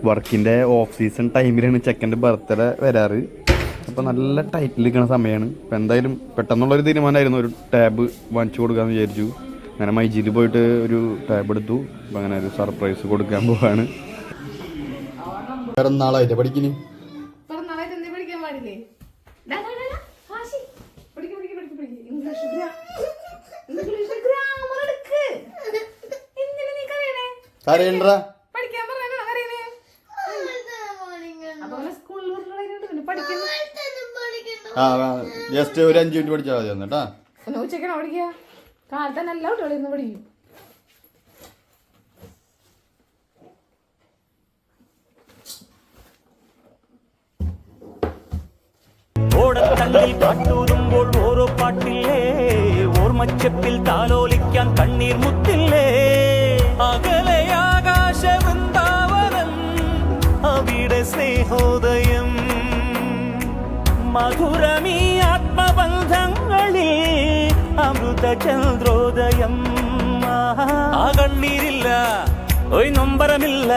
വർക്കിൻ്റെ off season ടൈമിലാണ് ചെക്കൻ്റെ ബർത്ത്ഡേ വരാറ്. അപ്പോൾ നല്ല ടൈറ്റിൽ നിൽക്കുന്ന സമയമാണ്. അപ്പോൾ എന്തായാലും പെട്ടെന്നുള്ളൊരു തീരുമാനമായിരുന്നു, ഒരു ടാബ് വാങ്ങിച്ചു കൊടുക്കാമെന്ന് വിചാരിച്ചു. അങ്ങനെ മൈജിയിൽ പോയിട്ട് ഒരു ടാബ് എടുത്തു. അപ്പോൾ അങ്ങനെ ഒരു സർപ്രൈസ് കൊടുക്കാൻ പോവാണ്. പിറന്നാളായിട്ട് പഠിക്കുന്നു. കരയണ്ടാ ജസ്റ്റ് ഒരു 5 മിനിറ്റ് പഠിച്ചാൽ മതി കേട്ടാ. ഉച്ചക്കണ പഠിക്കുക, കാലത്തന്നെ എല്ലാ കുട്ടികളും പഠിക്കും. ഓടത്തണ്ടിൽ പാട്ടൂതുമ്പോൾ ഓരോ പാട്ടില്ലേ, ഓർമ്മച്ചപ്പിൽ താലോലിക്കാൻ കണ്ണീർ മുത്തില്ലേ. അകലെ ആകാശ വൃന്ദാവനം, അവിടെ സ്നേഹോദയം. മധുരമീ ആത്മബന്ധങ്ങളിൽ അമൃത ചന്ദ്രോദയം. ആ കണ്ണീരില്ല, ഒരു നൊമ്പരമില്ല.